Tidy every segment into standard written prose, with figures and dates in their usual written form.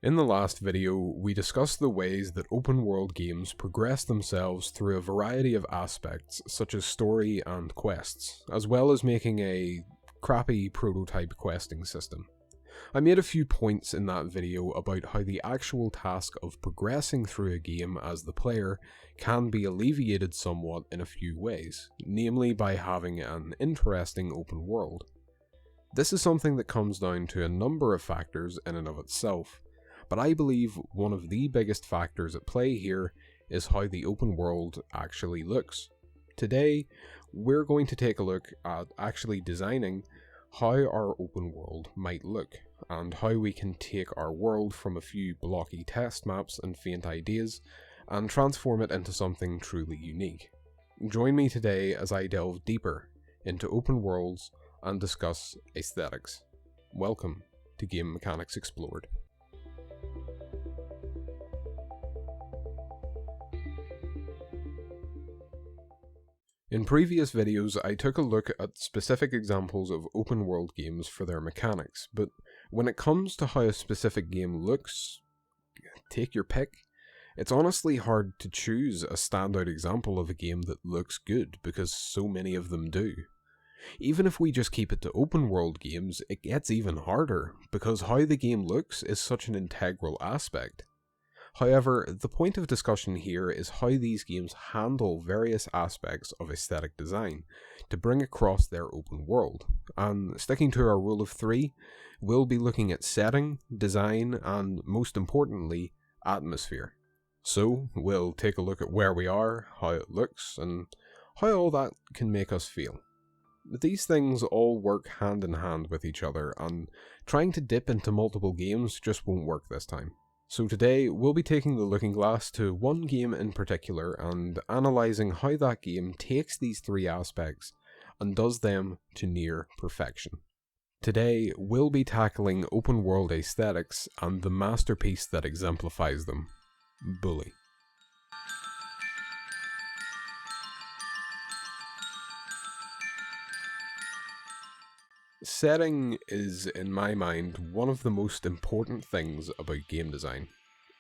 In the last video, we discussed the ways that open world games progress themselves through a variety of aspects such as story and quests, as well as making a crappy prototype questing system. I made a few points in that video about how the actual task of progressing through a game as the player can be alleviated somewhat in a few ways, namely by having an interesting open world. This is something that comes down to a number of factors in and of itself, but I believe one of the biggest factors at play here is how the open world actually looks. Today, we're going to take a look at actually designing how our open world might look, and how we can take our world from a few blocky test maps and faint ideas, and transform it into something truly unique. Join me today as I delve deeper into open worlds and discuss aesthetics. Welcome to Game Mechanics Explored. In previous videos, I took a look at specific examples of open world games for their mechanics, but when it comes to how a specific game looks, take your pick. It's honestly hard to choose a standout example of a game that looks good, because so many of them do. Even if we just keep it to open world games, it gets even harder, because how the game looks is such an integral aspect. However, the point of discussion here is how these games handle various aspects of aesthetic design to bring across their open world, and sticking to our rule of three, we'll be looking at setting, design, and most importantly, atmosphere. So, we'll take a look at where we are, how it looks, and how all that can make us feel. These things all work hand in hand with each other, and trying to dip into multiple games just won't work this time. So today, we'll be taking the looking glass to one game in particular and analysing how that game takes these three aspects and does them to near perfection. Today, we'll be tackling open world aesthetics and the masterpiece that exemplifies them, Bully. Setting is, in my mind, one of the most important things about game design.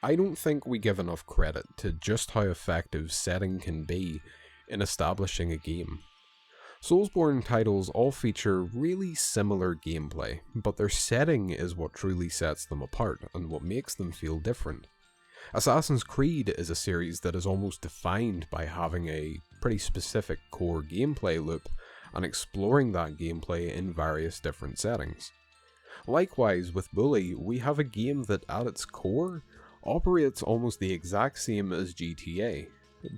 I don't think we give enough credit to just how effective setting can be in establishing a game. Soulsborne titles all feature really similar gameplay, but their setting is what truly sets them apart and what makes them feel different. Assassin's Creed is a series that is almost defined by having a pretty specific core gameplay loop and exploring that gameplay in various different settings. Likewise, with Bully, we have a game that at its core operates almost the exact same as GTA,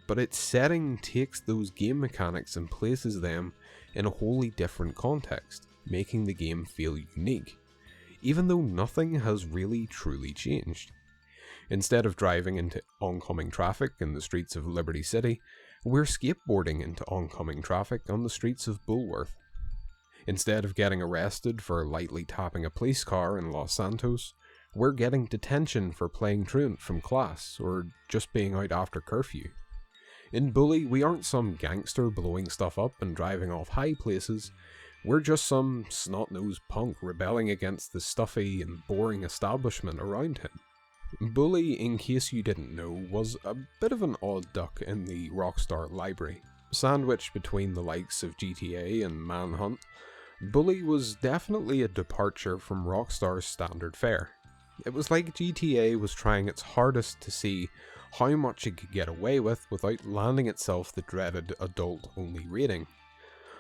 but its setting takes those game mechanics and places them in a wholly different context, making the game feel unique, even though nothing has really truly changed. Instead of driving into oncoming traffic in the streets of Liberty City, we're skateboarding into oncoming traffic on the streets of Bulworth. Instead of getting arrested for lightly tapping a police car in Los Santos, we're getting detention for playing truant from class or just being out after curfew. In Bully, we aren't some gangster blowing stuff up and driving off high places, we're just some snot-nosed punk rebelling against the stuffy and boring establishment around him. Bully, in case you didn't know, was a bit of an odd duck in the Rockstar library. Sandwiched between the likes of GTA and Manhunt, Bully was definitely a departure from Rockstar's standard fare. It was like GTA was trying its hardest to see how much it could get away with without landing itself the dreaded adult-only rating.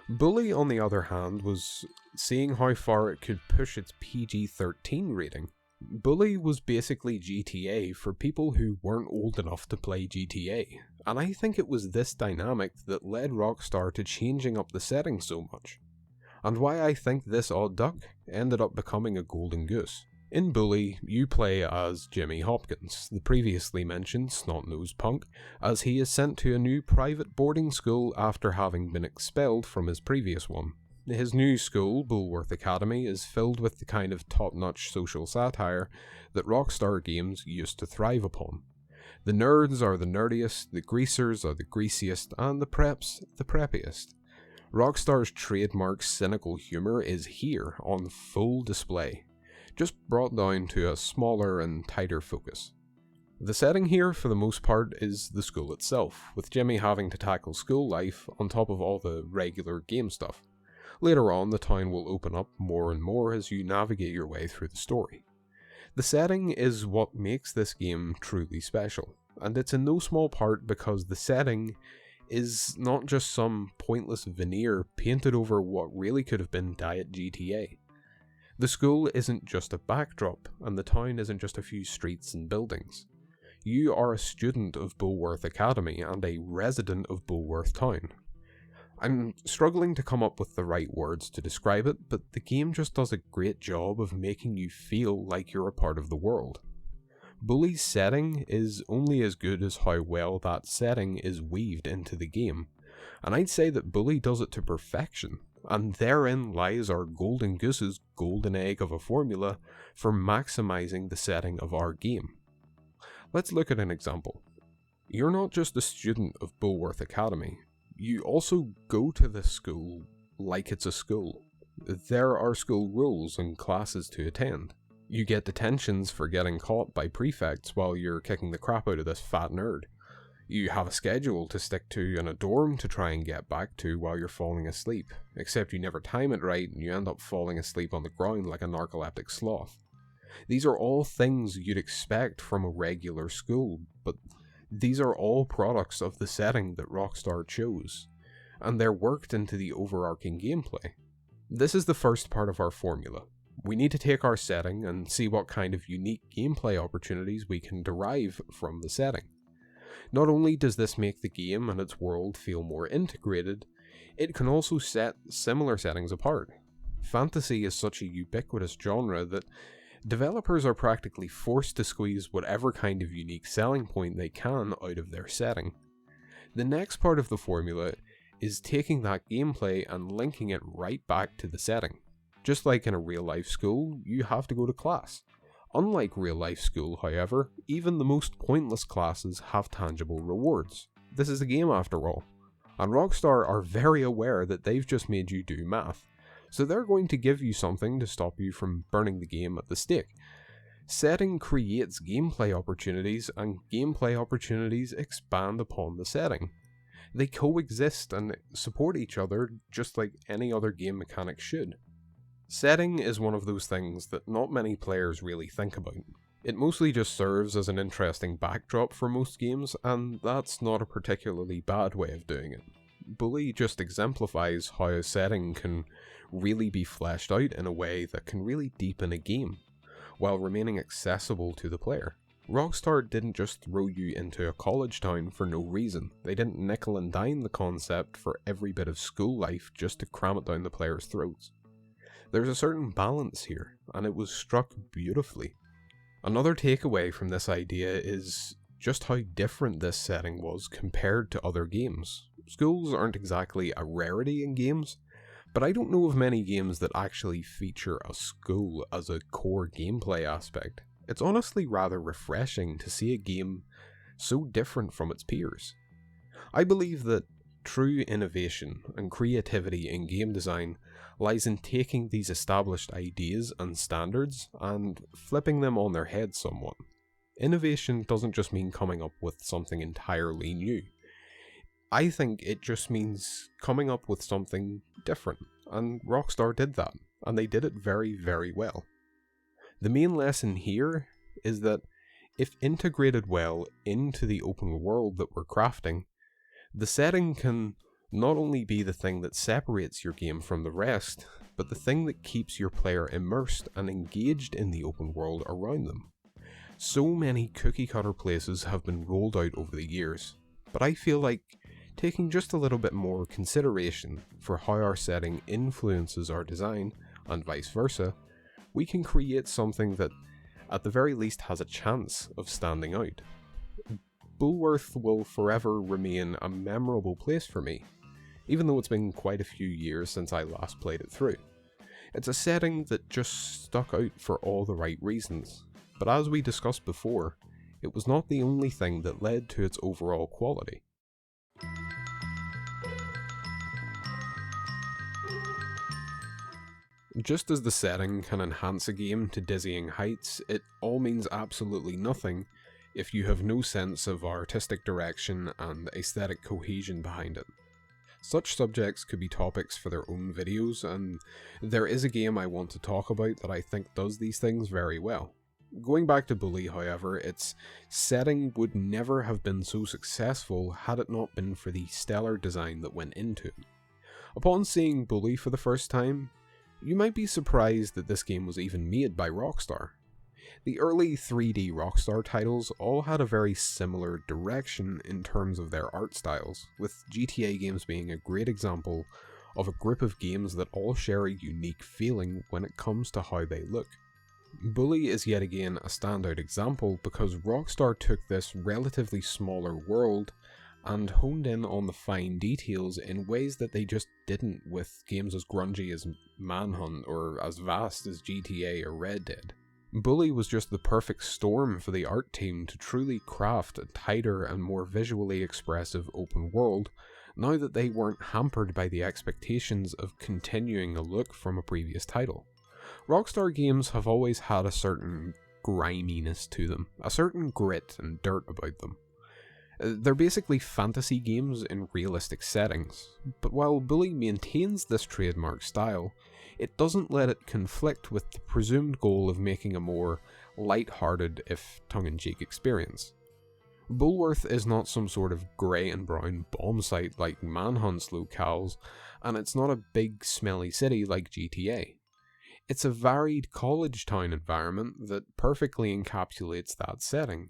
Bully, on the other hand, was seeing how far it could push its PG-13 rating. Bully was basically GTA for people who weren't old enough to play GTA, and I think it was this dynamic that led Rockstar to changing up the setting so much, and why I think this odd duck ended up becoming a golden goose. In Bully, you play as Jimmy Hopkins, the previously mentioned snot-nosed punk, as he is sent to a new private boarding school after having been expelled from his previous one. His new school, Bulworth Academy, is filled with the kind of top-notch social satire that Rockstar games used to thrive upon. The nerds are the nerdiest, the greasers are the greasiest, and the preps the preppiest. Rockstar's trademark cynical humour is here on full display. just brought down to a smaller and tighter focus. The setting here, for the most part, is the school itself, with Jimmy having to tackle school life on top of all the regular game stuff. Later on, the town will open up more and more as you navigate your way through the story. The setting is what makes this game truly special, and it's in no small part because the setting is not just some pointless veneer painted over what really could have been Diet GTA. The school isn't just a backdrop, and the town isn't just a few streets and buildings. You are a student of Bulworth Academy and a resident of Bulworth Town. I'm struggling to come up with the right words to describe it, but the game just does a great job of making you feel like you're a part of the world. Bully's setting is only as good as how well that setting is weaved into the game, and I'd say that Bully does it to perfection, and therein lies our Golden Goose's golden egg of a formula for maximising the setting of our game. Let's look at an example. You're not just a student of Bulworth Academy, you also go to this school like it's a school. There are school rules and classes to attend. You get detentions for getting caught by prefects while you're kicking the crap out of this fat nerd. You have a schedule to stick to and a dorm to try and get back to while you're falling asleep, except you never time it right and you end up falling asleep on the ground like a narcoleptic sloth. These are all things you'd expect from a regular school, but these are all products of the setting that Rockstar chose, and they're worked into the overarching gameplay. This is the first part of our formula. We need to take our setting and see what kind of unique gameplay opportunities we can derive from the setting. Not only does this make the game and its world feel more integrated, it can also set similar settings apart. Fantasy is such a ubiquitous genre that developers are practically forced to squeeze whatever kind of unique selling point they can out of their setting. The next part of the formula is taking that gameplay and linking it right back to the setting. Just like in a real-life school, you have to go to class. Unlike real-life school, however, even the most pointless classes have tangible rewards. This is a game after all, and Rockstar are very aware that they've just made you do math. So they're going to give you something to stop you from burning the game at the stake. Setting creates gameplay opportunities, and gameplay opportunities expand upon the setting. They coexist and support each other just like any other game mechanic should. Setting is one of those things that not many players really think about. It mostly just serves as an interesting backdrop for most games, and that's not a particularly bad way of doing it. Bully just exemplifies how a setting can really be fleshed out in a way that can really deepen a game, while remaining accessible to the player. Rockstar didn't just throw you into a college town for no reason. They didn't nickel and dime the concept for every bit of school life just to cram it down the players' throats. There's a certain balance here, and it was struck beautifully. Another takeaway from this idea is just how different this setting was compared to other games. Schools aren't exactly a rarity in games, but I don't know of many games that actually feature a school as a core gameplay aspect. It's honestly rather refreshing to see a game so different from its peers. I believe that true innovation and creativity in game design lies in taking these established ideas and standards and flipping them on their head somewhat. Innovation doesn't just mean coming up with something entirely new. I think it just means coming up with something different, and Rockstar did that, and they did it very, very well. The main lesson here is that if integrated well into the open world that we're crafting, the setting can not only be the thing that separates your game from the rest, but the thing that keeps your player immersed and engaged in the open world around them. So many cookie-cutter places have been rolled out over the years, but I feel like taking just a little bit more consideration for how our setting influences our design, and vice versa, we can create something that at the very least has a chance of standing out. Bulworth will forever remain a memorable place for me, even though it's been quite a few years since I last played it through. It's a setting that just stuck out for all the right reasons, but as we discussed before, it was not the only thing that led to its overall quality. Just as the setting can enhance a game to dizzying heights, it all means absolutely nothing if you have no sense of artistic direction and aesthetic cohesion behind it. Such subjects could be topics for their own videos, and there is a game I want to talk about that I think does these things very well. Going back to Bully, however, its setting would never have been so successful had it not been for the stellar design that went into it. Upon seeing Bully for the first time, you might be surprised that this game was even made by Rockstar. The early 3D Rockstar titles all had a very similar direction in terms of their art styles, with GTA games being a great example of a group of games that all share a unique feeling when it comes to how they look. Bully is yet again a standout example because Rockstar took this relatively smaller world and honed in on the fine details in ways that they just didn't with games as grungy as Manhunt or as vast as GTA or Red Dead. Bully was just the perfect storm for the art team to truly craft a tighter and more visually expressive open world, now that they weren't hampered by the expectations of continuing a look from a previous title. Rockstar games have always had a certain griminess to them, a certain grit and dirt about them. They're basically fantasy games in realistic settings, but while Bully maintains this trademark style, it doesn't let it conflict with the presumed goal of making a more light-hearted, if tongue-in-cheek experience. Bullworth is not some sort of grey and brown bomb site like Manhunt's locales, and it's not a big smelly city like GTA. It's a varied college town environment that perfectly encapsulates that setting.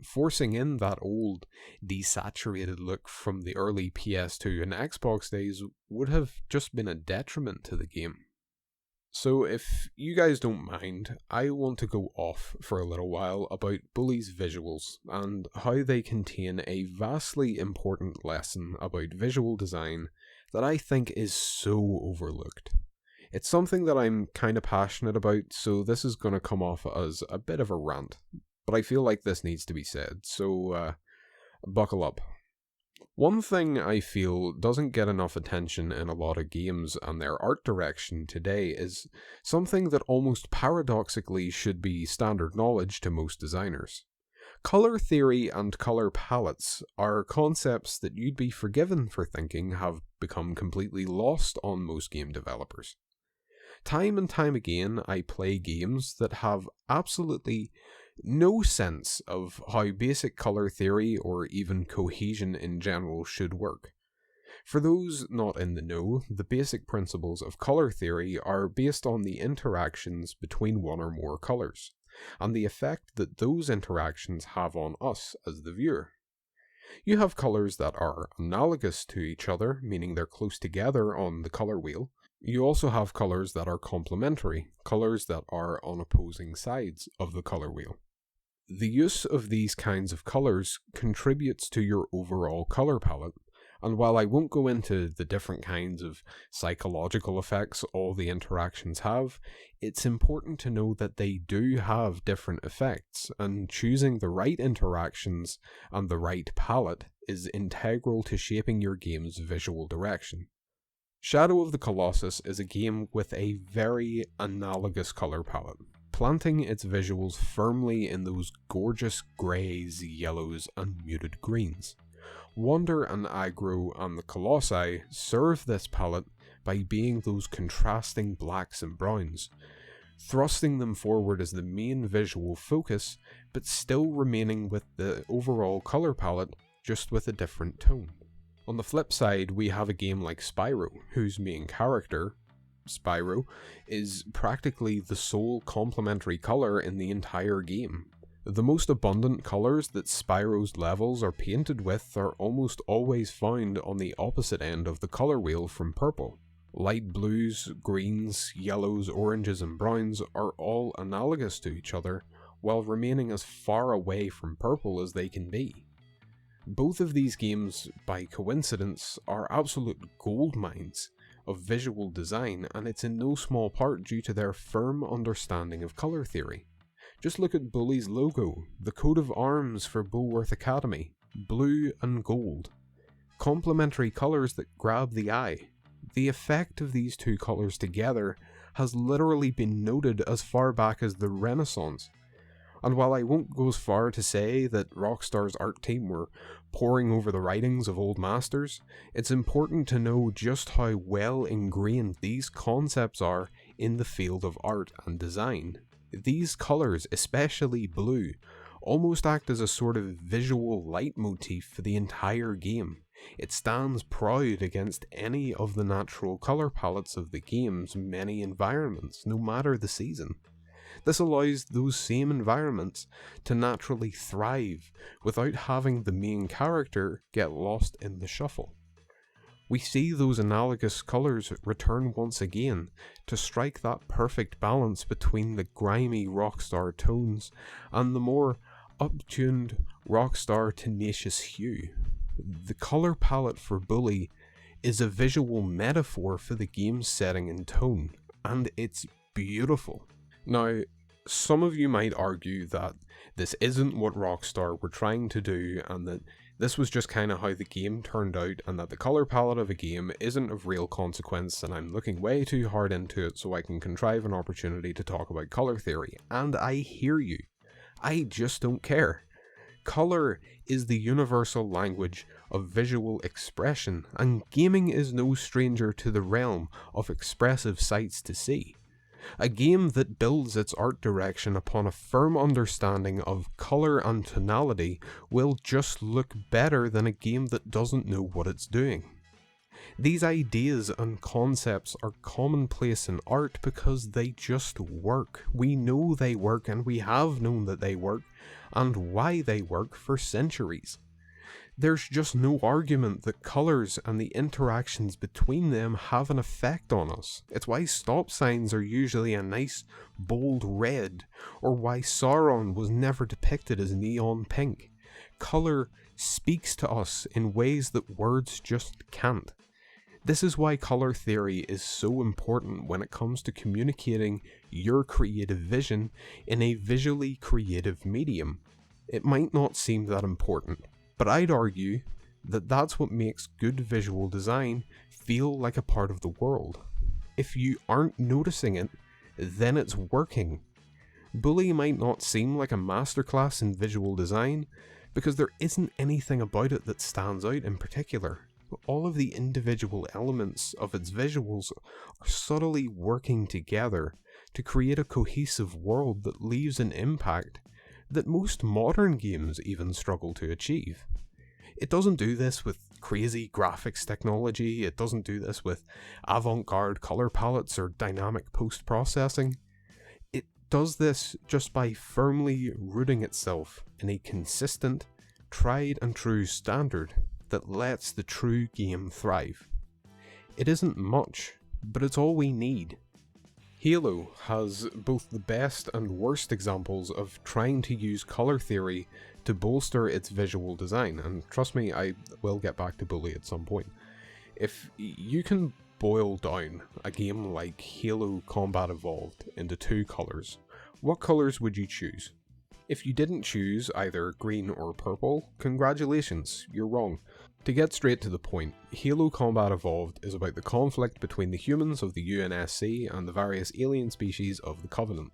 Forcing in that old, desaturated look from the early PS2 and Xbox days would have just been a detriment to the game. So if you guys don't mind, I want to go off for a little while about Bully's visuals and how they contain a vastly important lesson about visual design that I think is so overlooked. It's something that I'm kind of passionate about, so this is going to come off as a bit of a rant. But I feel like this needs to be said, so buckle up. One thing I feel doesn't get enough attention in a lot of games and their art direction today is something that almost paradoxically should be standard knowledge to most designers. Color theory and color palettes are concepts that you'd be forgiven for thinking have become completely lost on most game developers. Time and time again, I play games that have absolutely no sense of how basic color theory or even cohesion in general should work. For those not in the know, the basic principles of color theory are based on the interactions between one or more colors, and the effect that those interactions have on us as the viewer. You have colors that are analogous to each other, meaning they're close together on the color wheel. You also have colors that are complementary, colors that are on opposing sides of the color wheel. The use of these kinds of colors contributes to your overall color palette, and while I won't go into the different kinds of psychological effects all the interactions have, it's important to know that they do have different effects, and choosing the right interactions and the right palette is integral to shaping your game's visual direction. Shadow of the Colossus is a game with a very analogous color palette, planting its visuals firmly in those gorgeous greys, yellows, and muted greens. Wander and Aggro and the Colossi serve this palette by being those contrasting blacks and browns, thrusting them forward as the main visual focus, but still remaining with the overall color palette, just with a different tone. On the flip side, we have a game like Spyro, whose main character, Spyro, is practically the sole complementary color in the entire game. The most abundant colors that Spyro's levels are painted with are almost always found on the opposite end of the color wheel from purple. Light blues, greens, yellows, oranges, and browns are all analogous to each other, while remaining as far away from purple as they can be. Both of these games, by coincidence, are absolute gold mines of visual design, and it's in no small part due to their firm understanding of color theory. Just look at Bully's logo, the coat of arms for Bullworth Academy, blue and gold. Complementary colours that grab the eye. The effect of these two colours together has literally been noted as far back as the Renaissance. And while I won't go as far to say that Rockstar's art team were poring over the writings of old masters, it's important to know just how well ingrained these concepts are in the field of art and design. These colours, especially blue, almost act as a sort of visual leitmotif for the entire game. It stands proud against any of the natural colour palettes of the game's many environments, no matter the season. This allows those same environments to naturally thrive without having the main character get lost in the shuffle. We see those analogous colours return once again to strike that perfect balance between the grimy Rockstar tones and the more uptuned Rockstar tenacious hue. The colour palette for Bully is a visual metaphor for the game's setting and tone, and it's beautiful. Now, some of you might argue that this isn't what Rockstar were trying to do, and that this was just kind of how the game turned out, and that the colour palette of a game isn't of real consequence, and I'm looking way too hard into it so I can contrive an opportunity to talk about colour theory. And I hear you. I just don't care. Colour is the universal language of visual expression, and gaming is no stranger to the realm of expressive sights to see. A game that builds its art direction upon a firm understanding of colour and tonality will just look better than a game that doesn't know what it's doing. These ideas and concepts are commonplace in art because they just work. We know they work, and we have known that they work, and why they work for centuries. There's just no argument that colours and the interactions between them have an effect on us. It's why stop signs are usually a nice, bold red, or why Sauron was never depicted as neon pink. Colour speaks to us in ways that words just can't. This is why colour theory is so important when it comes to communicating your creative vision in a visually creative medium. It might not seem that important, but I'd argue that that's what makes good visual design feel like a part of the world. If you aren't noticing it, then it's working. Bully might not seem like a masterclass in visual design, because there isn't anything about it that stands out in particular. All of the individual elements of its visuals are subtly working together to create a cohesive world that leaves an impact that most modern games even struggle to achieve. It doesn't do this with crazy graphics technology, it doesn't do this with avant-garde color palettes or dynamic post-processing. It does this just by firmly rooting itself in a consistent, tried and true standard that lets the true game thrive. It isn't much, but it's all we need. Halo has both the best and worst examples of trying to use colour theory to bolster its visual design, and trust me, I will get back to Bully at some point. If you can boil down a game like Halo Combat Evolved into two colours, what colours would you choose? If you didn't choose either green or purple, congratulations, you're wrong. To get straight to the point, Halo Combat Evolved is about the conflict between the humans of the UNSC and the various alien species of the Covenant.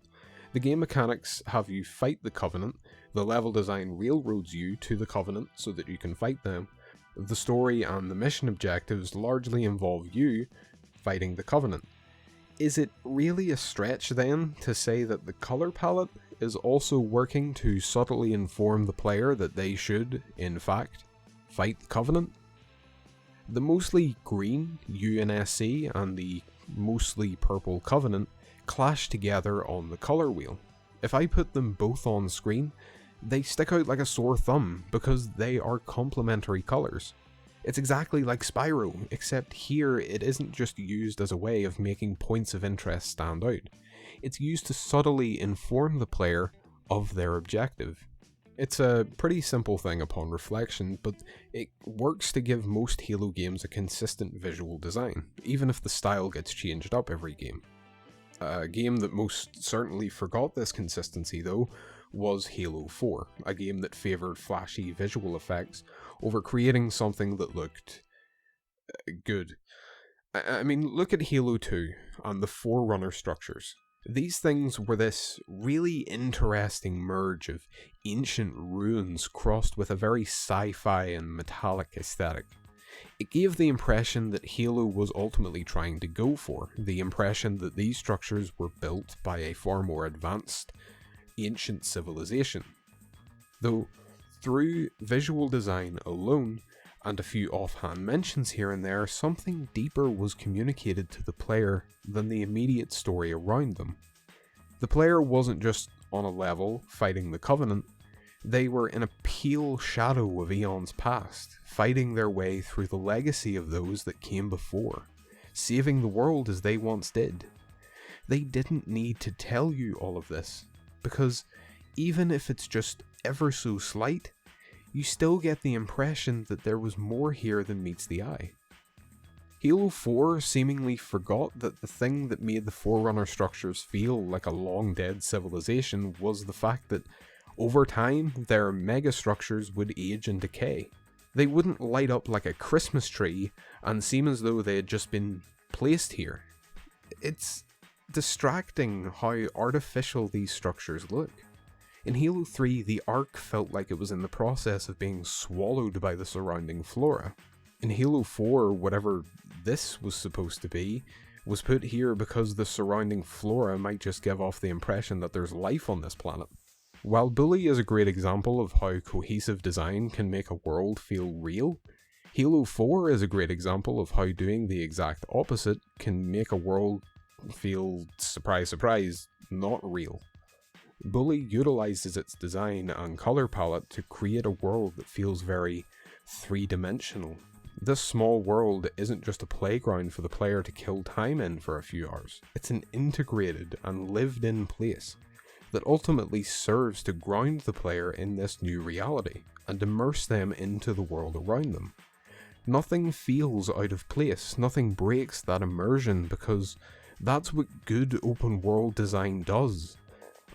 The game mechanics have you fight the Covenant, the level design railroads you to the Covenant so that you can fight them, the story and the mission objectives largely involve you fighting the Covenant. Is it really a stretch then to say that the colour palette is also working to subtly inform the player that they should, in fact, fight the Covenant? The mostly green UNSC and the mostly purple Covenant clash together on the colour wheel. If I put them both on screen, they stick out like a sore thumb because they are complementary colours. It's exactly like Spyro, except here it isn't just used as a way of making points of interest stand out. It's used to subtly inform the player of their objective. It's a pretty simple thing upon reflection, but it works to give most Halo games a consistent visual design, even if the style gets changed up every game. A game that most certainly forgot this consistency though was Halo 4, a game that favoured flashy visual effects over creating something that looked good. I mean, look at Halo 2 and the Forerunner structures. These things were this really interesting merge of ancient ruins crossed with a very sci-fi and metallic aesthetic. It gave the impression that Halo was ultimately trying to go for, the impression that these structures were built by a far more advanced, ancient civilization. Though, through visual design alone, and a few offhand mentions here and there, something deeper was communicated to the player than the immediate story around them. The player wasn't just on a level fighting the Covenant, they were in a pale shadow of eons past, fighting their way through the legacy of those that came before, saving the world as they once did. They didn't need to tell you all of this, because even if it's just ever so slight, you still get the impression that there was more here than meets the eye. Halo 4 seemingly forgot that the thing that made the Forerunner structures feel like a long-dead civilization was the fact that, over time, their megastructures would age and decay. They wouldn't light up like a Christmas tree and seem as though they had just been placed here. It's distracting how artificial these structures look. In Halo 3, the Ark felt like it was in the process of being swallowed by the surrounding flora. In Halo 4, whatever this was supposed to be, was put here because the surrounding flora might just give off the impression that there's life on this planet. While Bully is a great example of how cohesive design can make a world feel real, Halo 4 is a great example of how doing the exact opposite can make a world feel, surprise surprise, not real. Bully utilizes its design and color palette to create a world that feels very three-dimensional. This small world isn't just a playground for the player to kill time in for a few hours. It's an integrated and lived-in place that ultimately serves to ground the player in this new reality and immerse them into the world around them. Nothing feels out of place, nothing breaks that immersion, because that's what good open world design does.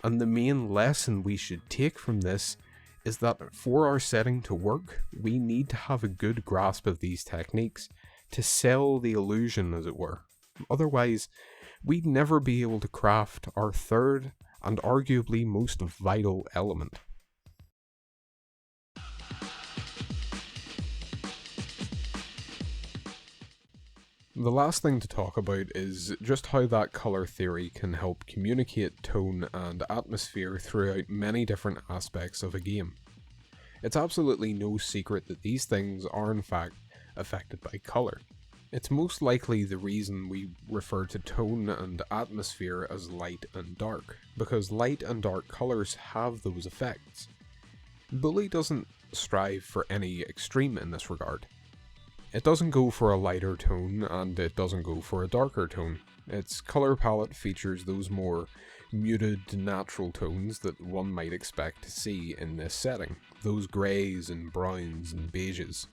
And the main lesson we should take from this is that for our setting to work, we need to have a good grasp of these techniques to sell the illusion, as it were. Otherwise, we'd never be able to craft our third and arguably most vital element. The last thing to talk about is just how that colour theory can help communicate tone and atmosphere throughout many different aspects of a game. It's absolutely no secret that these things are in fact affected by colour. It's most likely the reason we refer to tone and atmosphere as light and dark, because light and dark colours have those effects. Bully doesn't strive for any extreme in this regard. It doesn't go for a lighter tone, and it doesn't go for a darker tone. Its colour palette features those more muted, natural tones that one might expect to see in this setting, those greys and browns and beiges.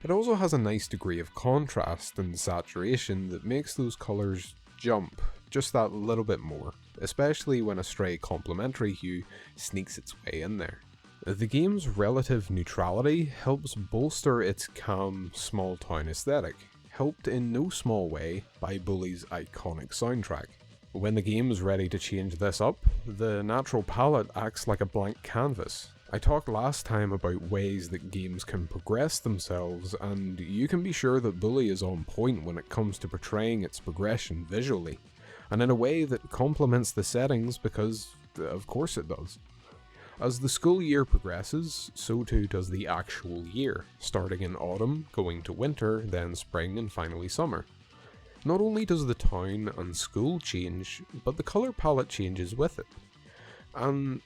It also has a nice degree of contrast and saturation that makes those colours jump just that little bit more, especially when a stray complementary hue sneaks its way in there. The game's relative neutrality helps bolster its calm, small-town aesthetic, helped in no small way by Bully's iconic soundtrack. When the game is ready to change this up, the natural palette acts like a blank canvas. I talked last time about ways that games can progress themselves, and you can be sure that Bully is on point when it comes to portraying its progression visually, and in a way that complements the settings because, of course it does. As the school year progresses, so too does the actual year, starting in autumn, going to winter, then spring and finally summer. Not only does the town and school change, but the colour palette changes with it. And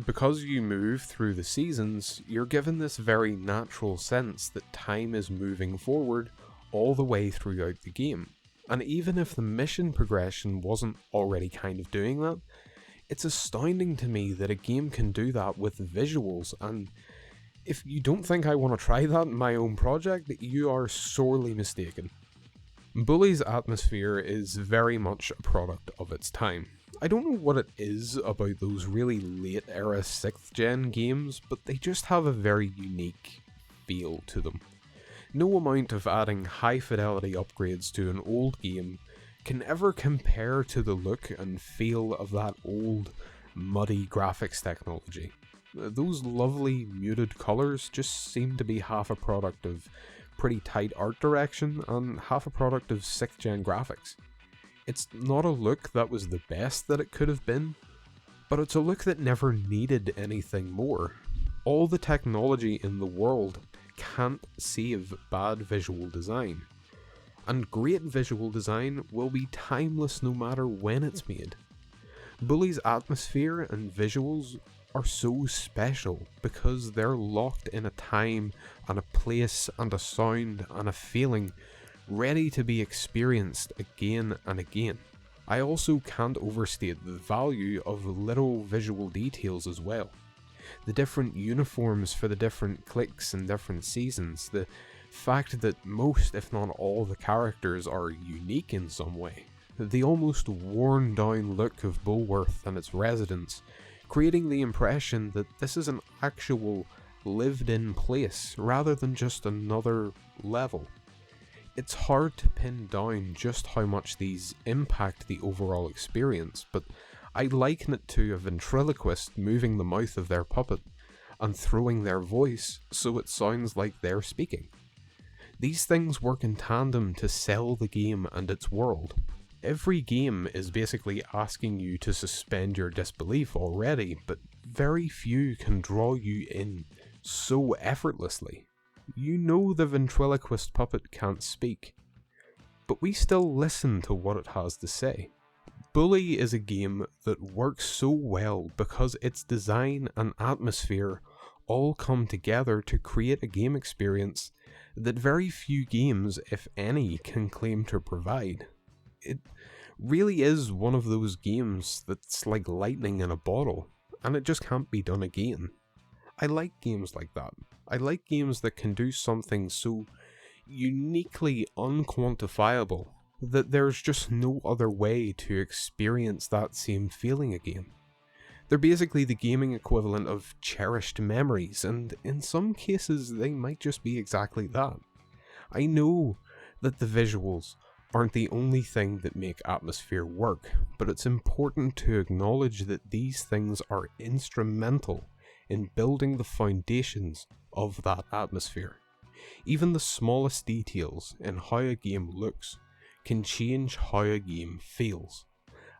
because you move through the seasons, you're given this very natural sense that time is moving forward all the way throughout the game. And even if the mission progression wasn't already kind of doing that, it's astounding to me that a game can do that with visuals, and if you don't think I want to try that in my own project, you are sorely mistaken. Bully's atmosphere is very much a product of its time. I don't know what it is about those really late era 6th gen games, but they just have a very unique feel to them. No amount of adding high fidelity upgrades to an old game can ever compare to the look and feel of that old, muddy graphics technology. Those lovely muted colours just seem to be half a product of pretty tight art direction and half a product of 6th gen graphics. It's not a look that was the best that it could have been, but it's a look that never needed anything more. All the technology in the world can't save bad visual design. And great visual design will be timeless no matter when it's made. Bully's atmosphere and visuals are so special because they're locked in a time and a place and a sound and a feeling ready to be experienced again and again. I also can't overstate the value of little visual details as well. The different uniforms for the different cliques and different seasons, the fact that most, if not all, the characters are unique in some way, the almost worn down look of Bulworth and its residents, creating the impression that this is an actual lived in place rather than just another level. It's hard to pin down just how much these impact the overall experience, but I liken it to a ventriloquist moving the mouth of their puppet and throwing their voice so it sounds like they're speaking. These things work in tandem to sell the game and its world. Every game is basically asking you to suspend your disbelief already, but very few can draw you in so effortlessly. You know the ventriloquist puppet can't speak, but we still listen to what it has to say. Bully is a game that works so well because its design and atmosphere all come together to create a game experience that very few games, if any, can claim to provide. It really is one of those games that's like lightning in a bottle, and it just can't be done again. I like games like that. I like games that can do something so uniquely unquantifiable that there's just no other way to experience that same feeling again. They're basically the gaming equivalent of cherished memories, and in some cases they might just be exactly that. I know that the visuals aren't the only thing that make atmosphere work, but it's important to acknowledge that these things are instrumental in building the foundations of that atmosphere. Even the smallest details in how a game looks can change how a game feels,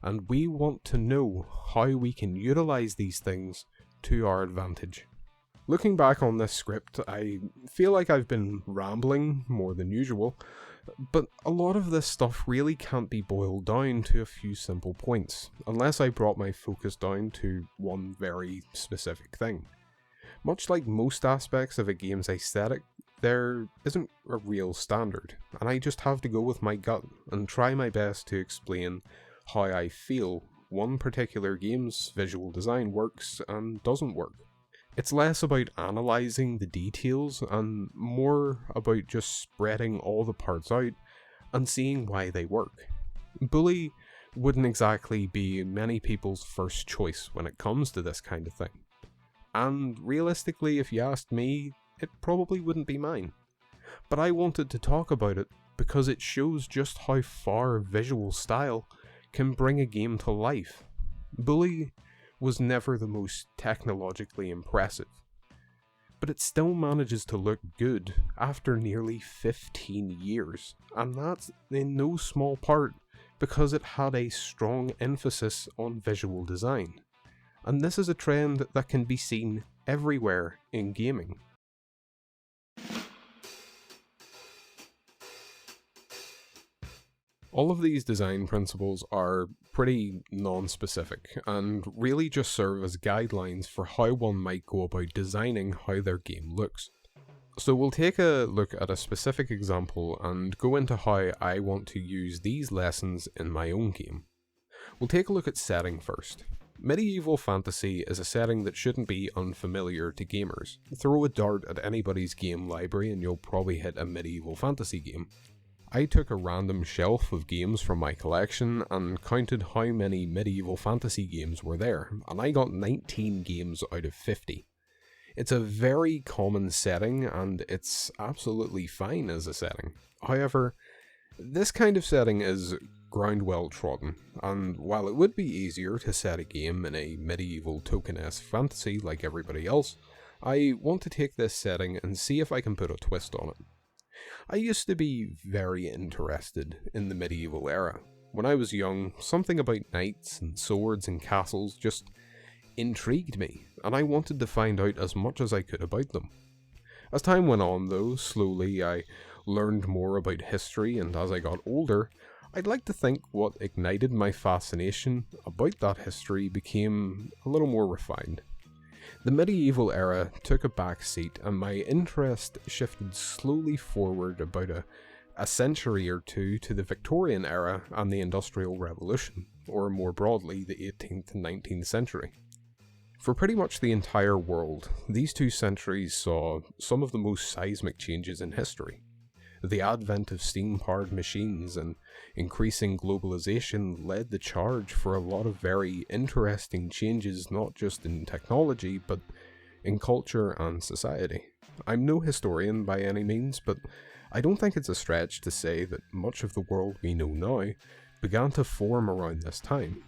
and we want to know how we can utilize these things to our advantage. Looking back on this script, I feel like I've been rambling more than usual, but a lot of this stuff really can't be boiled down to a few simple points, unless I brought my focus down to one very specific thing. Much like most aspects of a game's aesthetic, there isn't a real standard, and I just have to go with my gut and try my best to explain how I feel one particular game's visual design works and doesn't work. It's less about analysing the details and more about just spreading all the parts out and seeing why they work. Bully wouldn't exactly be many people's first choice when it comes to this kind of thing. And realistically, if you asked me, it probably wouldn't be mine. But I wanted to talk about it because it shows just how far visual style can bring a game to life. Bully was never the most technologically impressive, but it still manages to look good after nearly 15 years, and that's in no small part because it had a strong emphasis on visual design. And this is a trend that can be seen everywhere in gaming. All of these design principles are pretty non-specific, and really just serve as guidelines for how one might go about designing how their game looks. So we'll take a look at a specific example and go into how I want to use these lessons in my own game. We'll take a look at setting first. Medieval fantasy is a setting that shouldn't be unfamiliar to gamers. Throw a dart at anybody's game library and you'll probably hit a medieval fantasy game. I took a random shelf of games from my collection and counted how many medieval fantasy games were there, and I got 19 games out of 50. It's a very common setting, and it's absolutely fine as a setting. However, this kind of setting is ground well trodden, and while it would be easier to set a game in a medieval token-esque fantasy like everybody else, I want to take this setting and see if I can put a twist on it. I used to be very interested in the medieval era. When I was young, something about knights and swords and castles just intrigued me, and I wanted to find out as much as I could about them. As time went on though, slowly I learned more about history, and as I got older, I'd like to think what ignited my fascination about that history became a little more refined. The medieval era took a back seat, and my interest shifted slowly forward about a century or two to the Victorian era and the Industrial Revolution, or more broadly, the 18th and 19th century. For pretty much the entire world, these two centuries saw some of the most seismic changes in history. The advent of steam-powered machines and increasing globalization led the charge for a lot of very interesting changes, not just in technology, but in culture and society. I'm no historian by any means, but I don't think it's a stretch to say that much of the world we know now began to form around this time.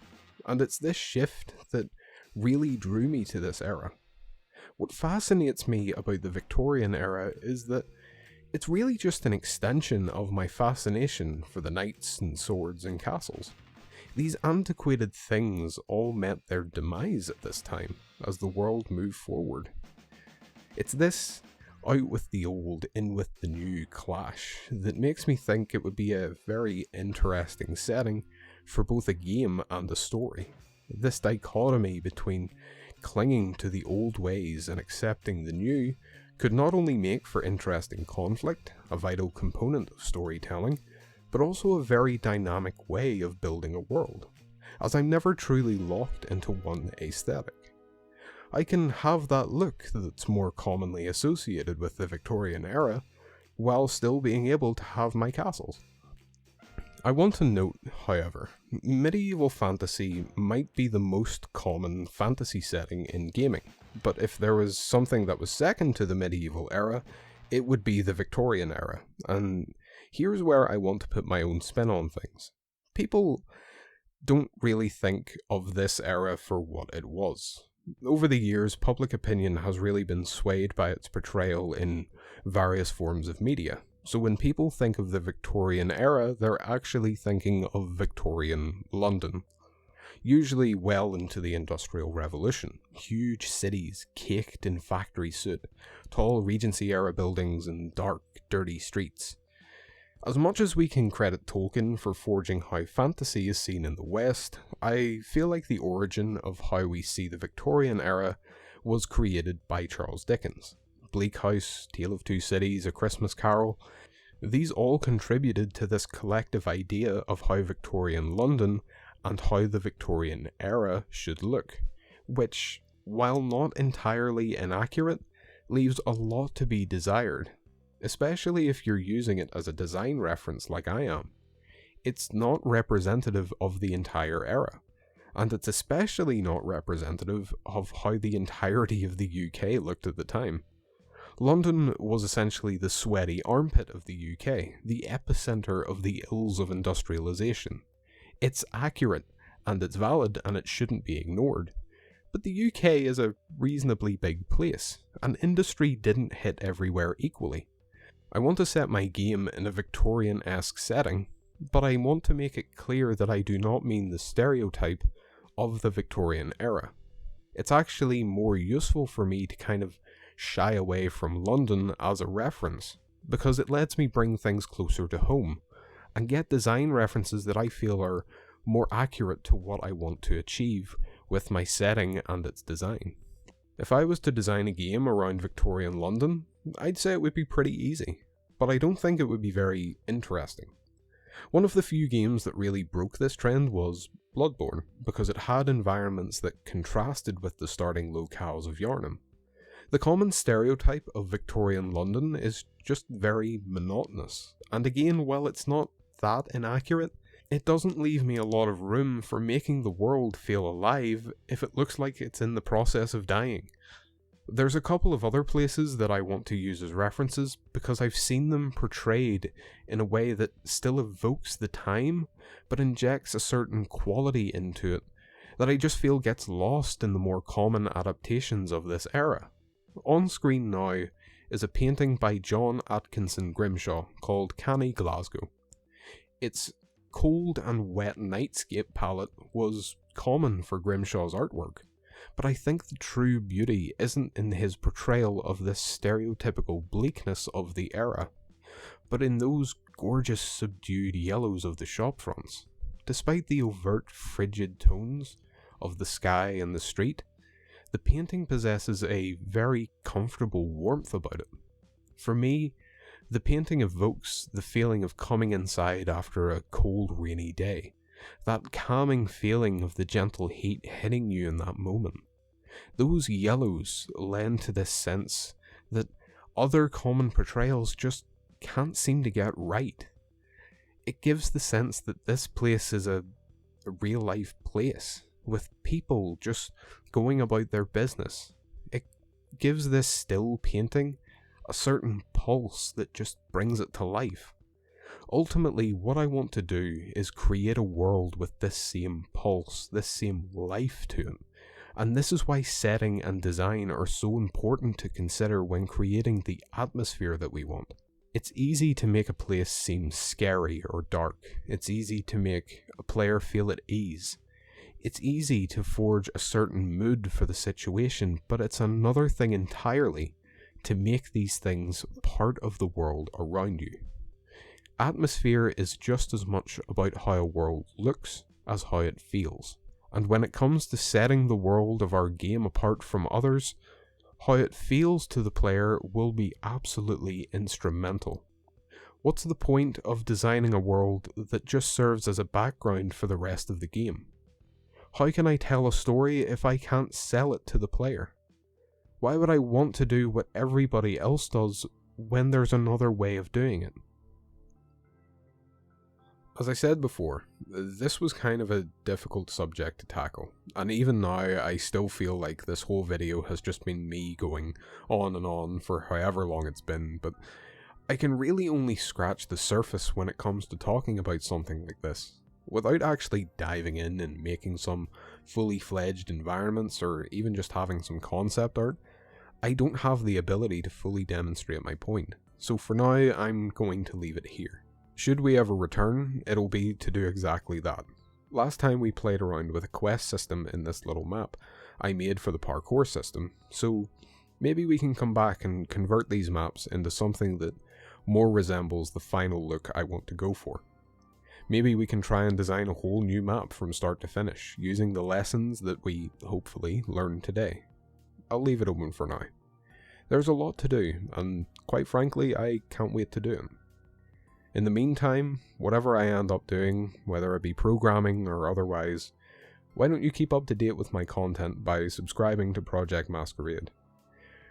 And it's this shift that really drew me to this era. What fascinates me about the Victorian era is that it's really just an extension of my fascination for the knights and swords and castles. These antiquated things all met their demise at this time, as the world moved forward. It's this out with the old, in with the new clash that makes me think it would be a very interesting setting for both a game and a story. This dichotomy between clinging to the old ways and accepting the new could not only make for interesting conflict, a vital component of storytelling, but also a very dynamic way of building a world, as I'm never truly locked into one aesthetic. I can have that look that's more commonly associated with the Victorian era, while still being able to have my castles. I want to note, however, medieval fantasy might be the most common fantasy setting in gaming, but if there was something that was second to the medieval era, it would be the Victorian era, and here's where I want to put my own spin on things. People don't really think of this era for what it was. Over the years, public opinion has really been swayed by its portrayal in various forms of media. So when people think of the Victorian era, they're actually thinking of Victorian London. Usually well into the Industrial Revolution. Huge cities caked in factory soot, tall Regency-era buildings and dark, dirty streets. As much as we can credit Tolkien for forging how fantasy is seen in the West, I feel like the origin of how we see the Victorian era was created by Charles Dickens. Bleak House, Tale of Two Cities, A Christmas Carol, these all contributed to this collective idea of how Victorian London and how the Victorian era should look, which, while not entirely inaccurate, leaves a lot to be desired, especially if you're using it as a design reference like I am. It's not representative of the entire era, and it's especially not representative of how the entirety of the UK looked at the time. London was essentially the sweaty armpit of the UK, the epicenter of the ills of industrialization. It's accurate, and it's valid, and it shouldn't be ignored. But the UK is a reasonably big place, and industry didn't hit everywhere equally. I want to set my game in a Victorian-esque setting, but I want to make it clear that I do not mean the stereotype of the Victorian era. It's actually more useful for me to kind of shy away from London as a reference, because it lets me bring things closer to home, and get design references that I feel are more accurate to what I want to achieve with my setting and its design. If I was to design a game around Victorian London, I'd say it would be pretty easy, but I don't think it would be very interesting. One of the few games that really broke this trend was Bloodborne, because it had environments that contrasted with the starting locales of Yharnam. The common stereotype of Victorian London is just very monotonous, and again, while it's not that inaccurate, it doesn't leave me a lot of room for making the world feel alive if it looks like it's in the process of dying. There's a couple of other places that I want to use as references because I've seen them portrayed in a way that still evokes the time, but injects a certain quality into it that I just feel gets lost in the more common adaptations of this era. On screen now is a painting by John Atkinson Grimshaw called Canny Glasgow. Its cold and wet nightscape palette was common for Grimshaw's artwork, but I think the true beauty isn't in his portrayal of this stereotypical bleakness of the era, but in those gorgeous subdued yellows of the shop fronts. Despite the overt frigid tones of the sky and the street, the painting possesses a very comfortable warmth about it. For me, the painting evokes the feeling of coming inside after a cold, rainy day, that calming feeling of the gentle heat hitting you in that moment. Those yellows lend to this sense that other common portrayals just can't seem to get right. It gives the sense that this place is a real-life place, with people just going about their business. It gives this still painting a certain pulse that just brings it to life. Ultimately, what I want to do is create a world with this same pulse, this same life to it. And this is why setting and design are so important to consider when creating the atmosphere that we want. It's easy to make a place seem scary or dark. It's easy to make a player feel at ease. It's easy to forge a certain mood for the situation, but it's another thing entirely to make these things part of the world around you. Atmosphere is just as much about how a world looks as how it feels. And when it comes to setting the world of our game apart from others, how it feels to the player will be absolutely instrumental. What's the point of designing a world that just serves as a background for the rest of the game? How can I tell a story if I can't sell it to the player? Why would I want to do what everybody else does when there's another way of doing it? As I said before, this was kind of a difficult subject to tackle, and even now I still feel like this whole video has just been me going on and on for however long it's been, but I can really only scratch the surface when it comes to talking about something like this. Without actually diving in and making some fully fledged environments or even just having some concept art, I don't have the ability to fully demonstrate my point, so for now I'm going to leave it here. Should we ever return, it'll be to do exactly that. Last time we played around with a quest system in this little map I made for the parkour system, so maybe we can come back and convert these maps into something that more resembles the final look I want to go for. Maybe we can try and design a whole new map from start to finish, using the lessons that we, hopefully, learned today. I'll leave it open for now. There's a lot to do, and quite frankly, I can't wait to do it. In the meantime, whatever I end up doing, whether it be programming or otherwise, why don't you keep up to date with my content by subscribing to Project Masquerade.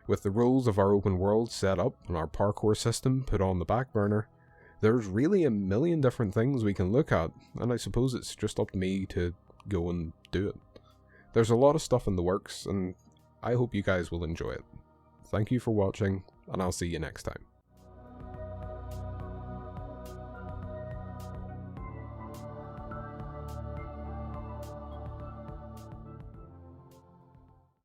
With the rules of our open world set up and our parkour system put on the back burner, there's really a million different things we can look at, and I suppose it's just up to me to go and do it. There's a lot of stuff in the works, and I hope you guys will enjoy it. Thank you for watching, and I'll see you next time.